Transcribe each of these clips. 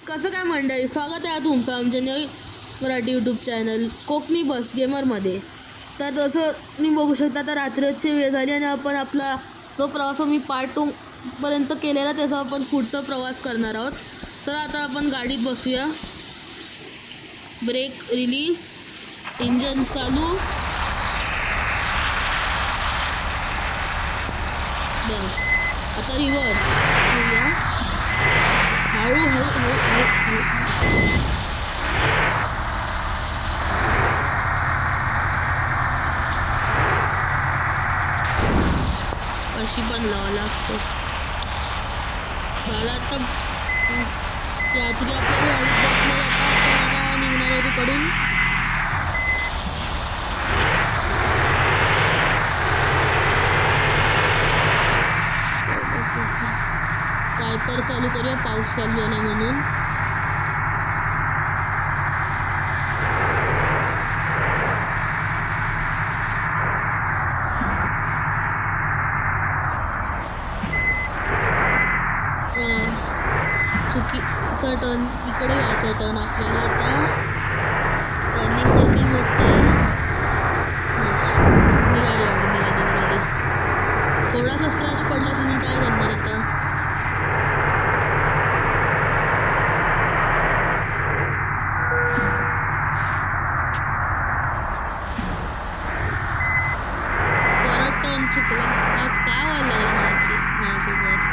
कसं काय मंडळी, स्वागत आहे तुमचं आमच्या नवीन मराठी यूट्यूब चॅनल कोकणी बस गेमरमध्ये. तर जसं तुम्ही बघू शकता तर रात्रीची वेळ झाली आणि आपण आपला जो प्रवास मी पार्ट 2 पर्यंत केलेला त्याचा आपण पुढचा प्रवास करणार आहोत. चला आता आपण गाडीत बसूया. ब्रेक रिलीज, इंजन चालू. बस आता रिव्हर्स घेऊया. हळू हळू हळू हळू हळू. अशी पण लावा लागतो. झाला आता रात्री आपल्या गाडीत बसल्या जाता आपण आता निघणार होतो तिकडून. वायपर चालू करूया, पाऊस चालू आहे म्हणून. चुकीचा टर्न इकडे यायचा टर्न आपल्याला. आता टर्निंग सर्कल मोठं निघाली निघाली. थोडासा स्क्रॅच पडला असेल, काय करणार आता. परत टर्न चुकला. आज काय व्हायला लागलं माझ्यासोबत.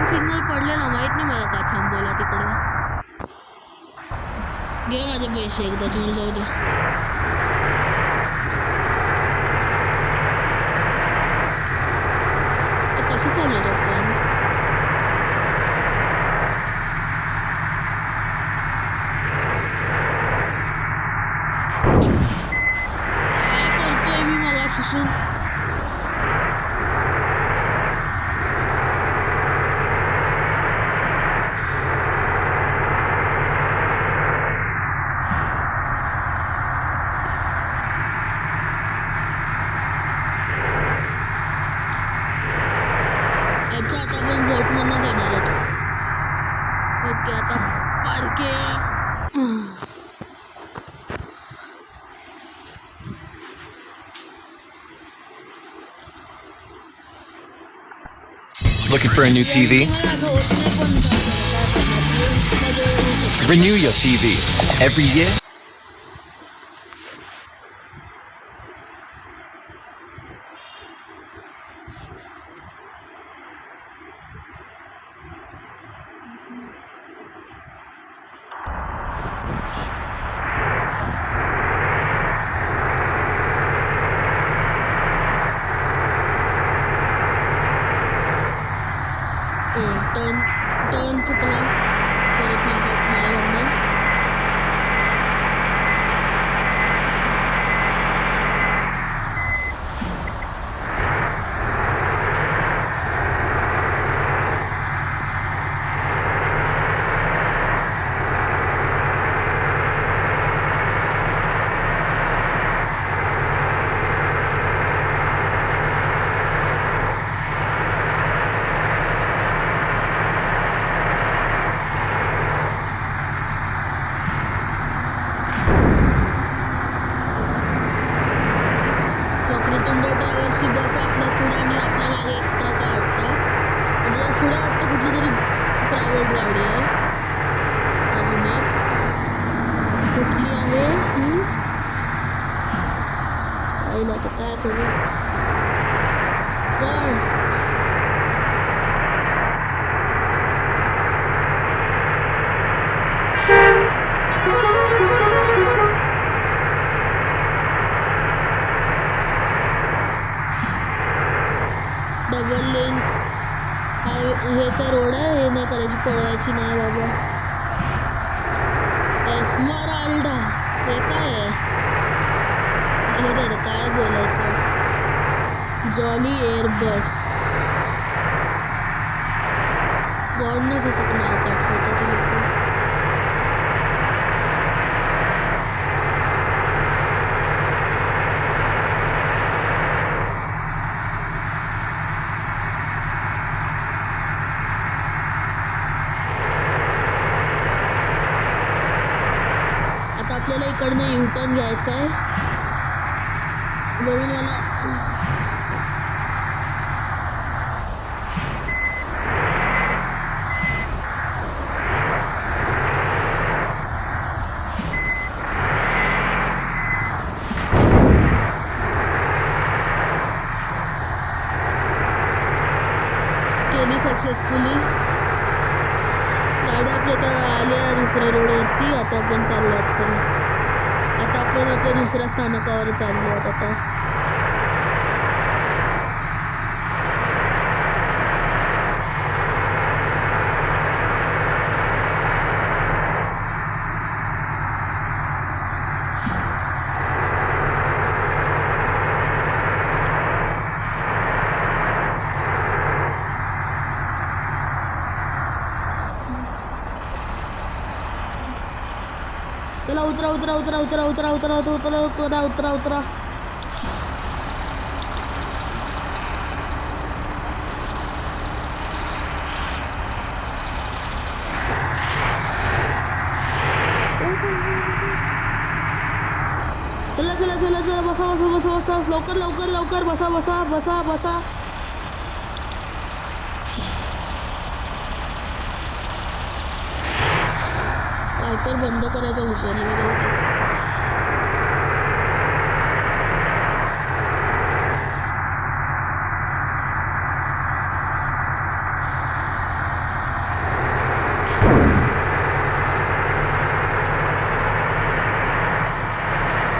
सिग्नल पडलेला, माहित नाही मला का थांबवला तिकडे. घे माझे पैसे एकदाच, मला जाऊ दे. तर कसं चालवतो आपण. काय करतोय मी मला सुसून. अच्छा, आता आपण बोटमधनं जाणार आहोत. ओके, आता parking. Looking for a new TV? Renew your TV every year. Turn चुकला परत माझ्यावरनं. ट्रॅव्हल्सची बस आपल्या पुढे आणि आपल्या मागे एक ट्रक आहे वाटतं. म्हणजे पुढे वाटतं कुठली तरी प्रायव्हेट गाडी आहे. अजून एक कुठली आहे पाहिलं तर काय करू. पण डबल लेन ह्याचा रोड आहे, हे नाही करायची, पळवायची नाही बाबा. एस्मराल्डा हे काय आहे? हो दादा काय बोलायचं. जॉली एअर बस, गॉडनच असं नाव पाठवतं ते लोक. आता आपल्याला इकडनं युटर्न घ्यायचा आहे. जवळ मला केली सक्सेसफुली. गाडी आपल्या आता आल्या दुसऱ्या रोडवरती. आता आपण चाललो आहोत परत. आता आपण आपल्या दुसऱ्या स्थानकावर चाललो आहोत आता. चला उतरा उतरा उतरा उतरा उतरा उतरा उतरा उतरा उतरा उतरा उतरा. चला चला चला चला बसा बसा बसा बसा लवकर लवकर लवकर बसा बसा बसा बसा. वायपर बंद करायचा विसरलो मी. जाऊ दे.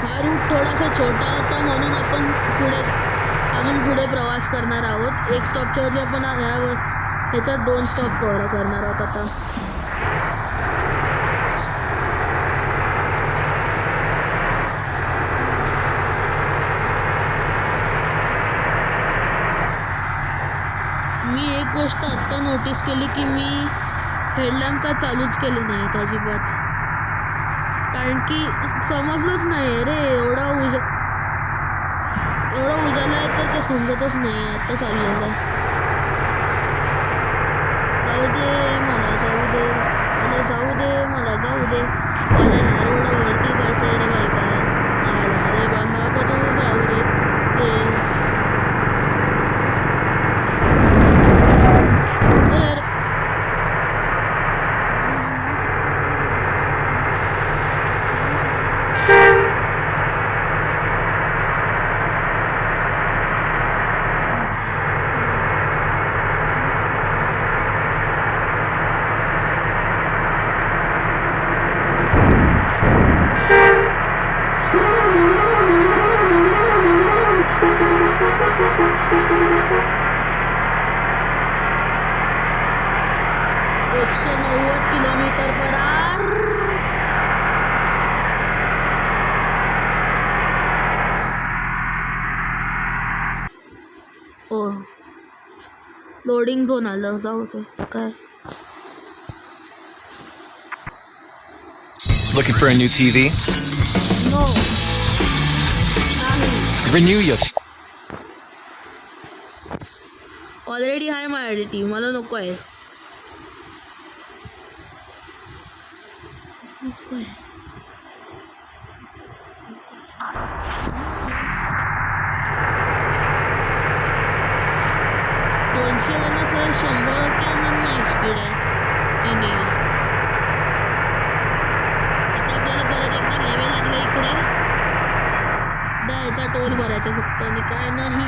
हा रूट थोडासा छोटा होता म्हणून आपण अजून पुढे प्रवास करणार आहोत. एक स्टॉपच्या वरती आपण ह्याच्यात 2 स्टॉप कव्हर करणार आहोत आता. गोष्ट आत्ता नोटीस केली की मी हेडलॅम्प का चालूच केले नाहीत अजिबात. कारण की समजलंच नाही रे. एवढा उजाला आहे तर ते समजतच नाही. आता चाललेलं आहे. जाऊ दे मला जाऊ दे मला जाऊ दे मला जाऊ दे. मला ह्या रोडावरती जायचं आहे रे बायकाला. मला रे बाबा तू जाऊ दे. Kilometre per hour. ओ लोडिंग झोन आलं. जाऊ दे काय. Looking for a new TV? No Renew your already आहे माझ्याकडे टीव्ही. मला नको आहे. वरनं सर 100वरती आणणार नाही स्पीड आहे. आता आपल्याला परत एकदा हायवे लागला इकडे. याचा टोल भरायचा फक्त आणि काय नाही.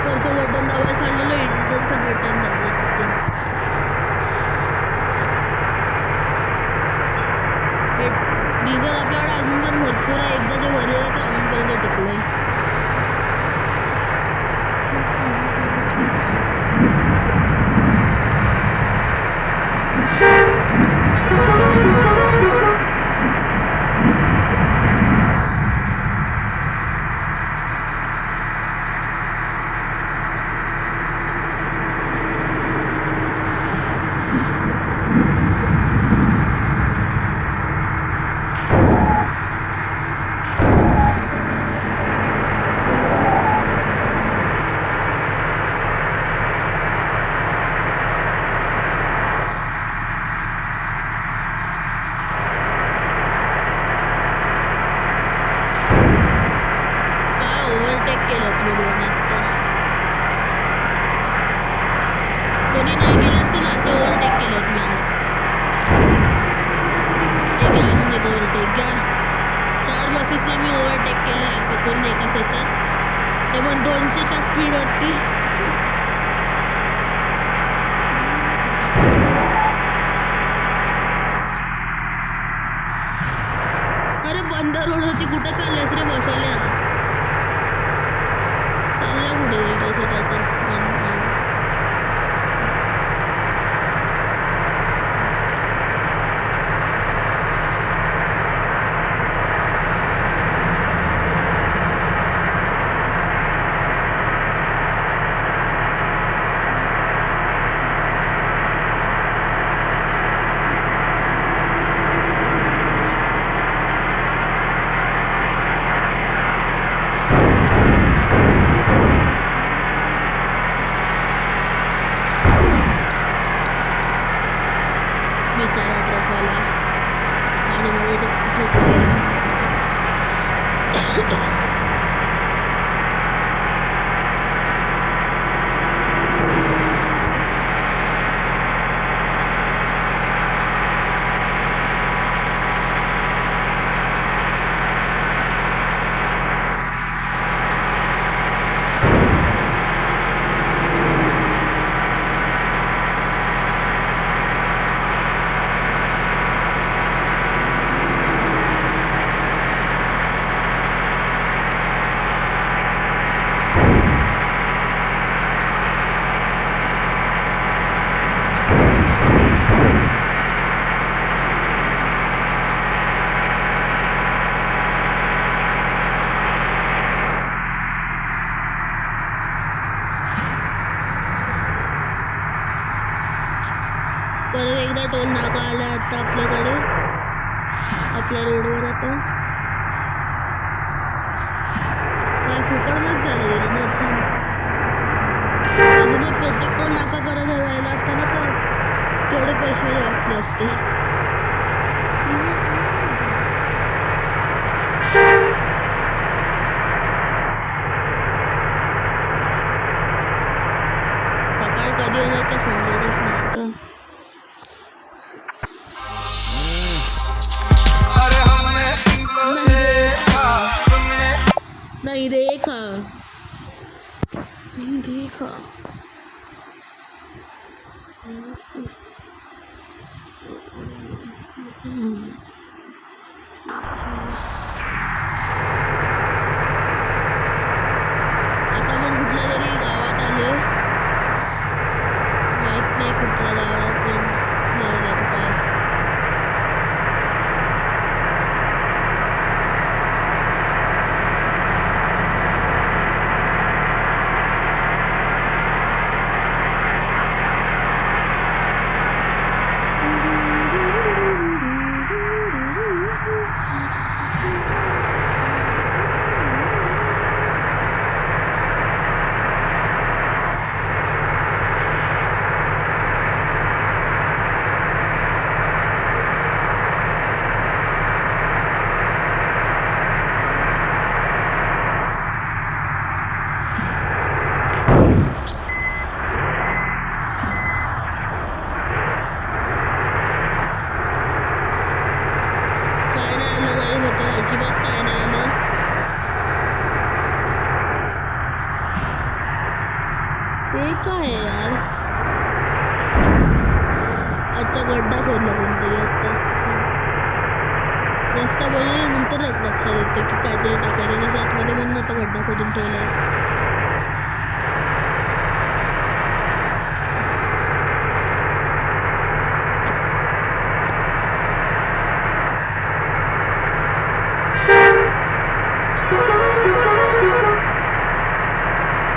स्पीकरचं बटन दाबायला सांगलेलं, इंजनचं बटन दाबायला चुकून. डिझेल आपल्याकडे अजून पण भरपूर आहे, एकदा जे भरलेलं ते अजूनपर्यंत टिकलंय. कोणी नाही केलं असेल असं ओव्हरटेक केलं मी आज. एक अजून एक ओव्हरटेक घ्या. 4 बसेसला मी ओव्हरटेक केलं आहे असं करून एकाच ह्याच्यात, ते पण 200च्या स्पीडवरती. अरे बंद रोड होती, कुठे चाललेस रे बसवल्या? चालला कुठे रे तो स्वतःचा बिचारा ट्रकवाला माझ्यामुळे ठोकला गेला. परत एकदा टोल नाका आला आता आपल्याकडे, आपल्या रोडवर. आता काय फुकटच झालं गेलं ना. छान. असं जर प्रत्येक टोल नाका करत राहिला असताना तर तेवढे पैसे वाचले असते. सकाळ कधी होणार का समजतच नाही आता. नहीं देखा नहीं देखा. आता आपण कुठल्या तरी गावात आलोय, माहित नाही कुठल्या गावात, पण जाऊया तू काय. ते काय आहे यार? अच्छा गड्डा खोदला कोणतरी वाटतं. रस्ता बनवल्यानंतर लक्षात येतं की काहीतरी टाकायचं त्याच्या आतमध्ये, म्हणून आता गड्डा खोदून ठेवलाय.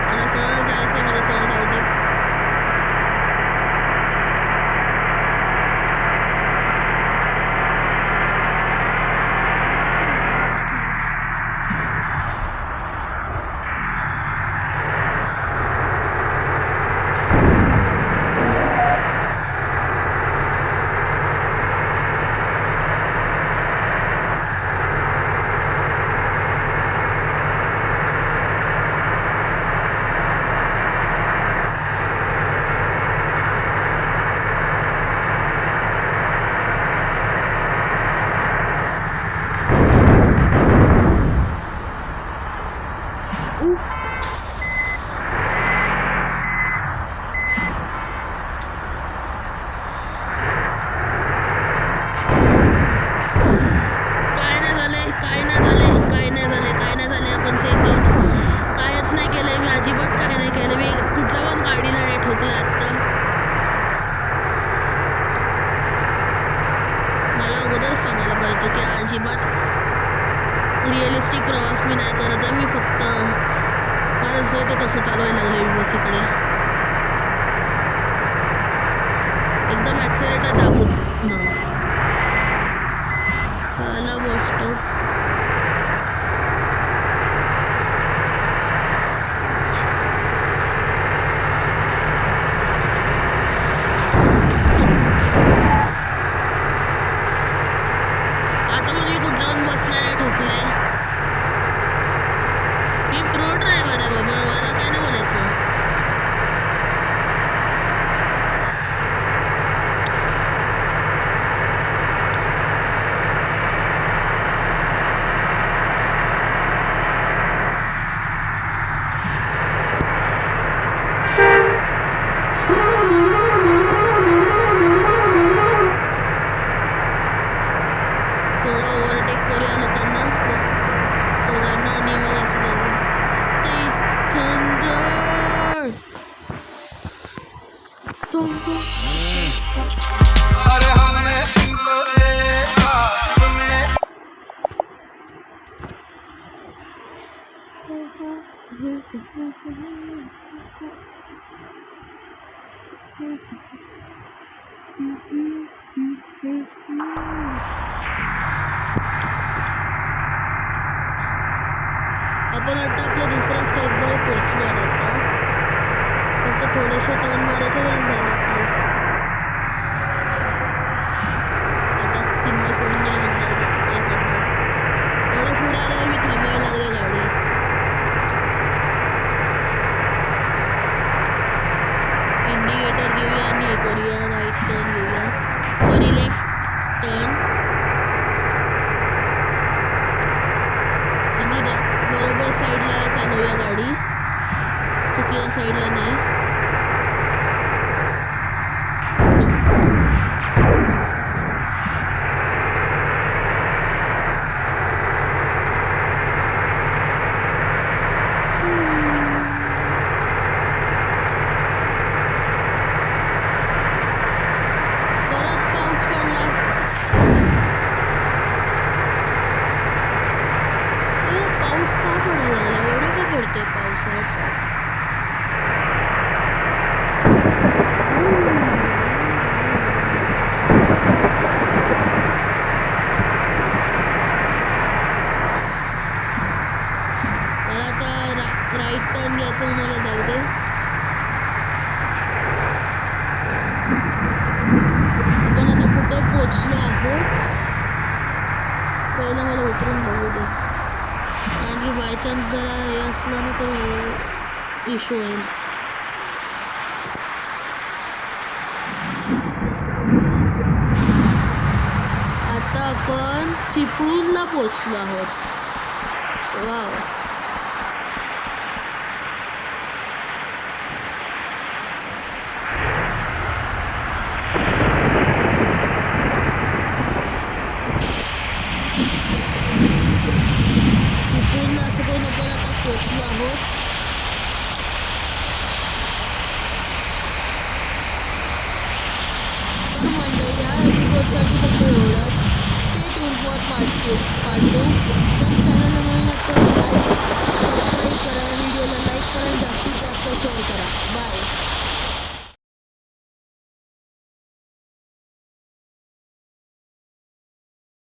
मला सहज जायचं, मला सहज जाऊ दे. आपण सेफ आहोत. कायच नाही केलंय मी, अजिबात काय नाही केलं मी. कुठल्या पण गाडीला नाही ठोकलं आत्ता. मला अगोदर सांगायला पाहिजे की अजिबात रिअलिस्टिक प्रवास मी नाही करत आहे. मी फक्त माझं जसं ते तसं चालवायला लागलं मी बस इकडे. एकदम ॲक्सिलेटर दाबून ना. चला बस स्टॉप. आता पण मी कुठला पण बसला नाही ठोकलाय. मी प्रो ड्रायव्हर आहे बाबा, मला काय नाही बोलायचं. थोडं ओव्हरटेक करूया लोकांना, दोघांना, आणि मग असं जाऊ. तेच थंडर तुमचं आपण आता आपल्या दुसऱ्या स्टॉपवर पोहोचलो आहे. आता फक्त थोडेसे टर्न मारायचे आणि झालं आपलं. आता सिग्नल सोडून दिलं म्हणजे जाऊ दे, काय करणार. एवढं पुढे आल्यावर मी थांबायला लागले गाडी. इंडिकेटर देऊया आणि हे करूया, राईट टर्न घेऊया, सॉरी लेफ्ट टर्न, आणि बरोबर साईडला चालवूया गाडी, चुकीच्या साईडला नाही. परत पाऊस पडला. पाऊस का पडायला लागला? एवढा का पडतोय पाऊस आज? मला आता राईट टर्न घ्यायचं म्हणून मला जाऊ दे. आपण आता कुठे पोचलो आहोत पहिलं मला उतरून बघू दे, कारण की बाय चान्स जरा हे असलं ना तर इश्यू होईल. आता आपण चिपळूणला पोचलो आहोत. वाव, आजसाठी फक्त एवढंच. Stay tune for part 2. जर चॅनलला नवीन असाल तर सबस्क्राईब करा, व्हिडिओला लाईक करा आणि जास्तीत जास्त शेअर करा. बाय.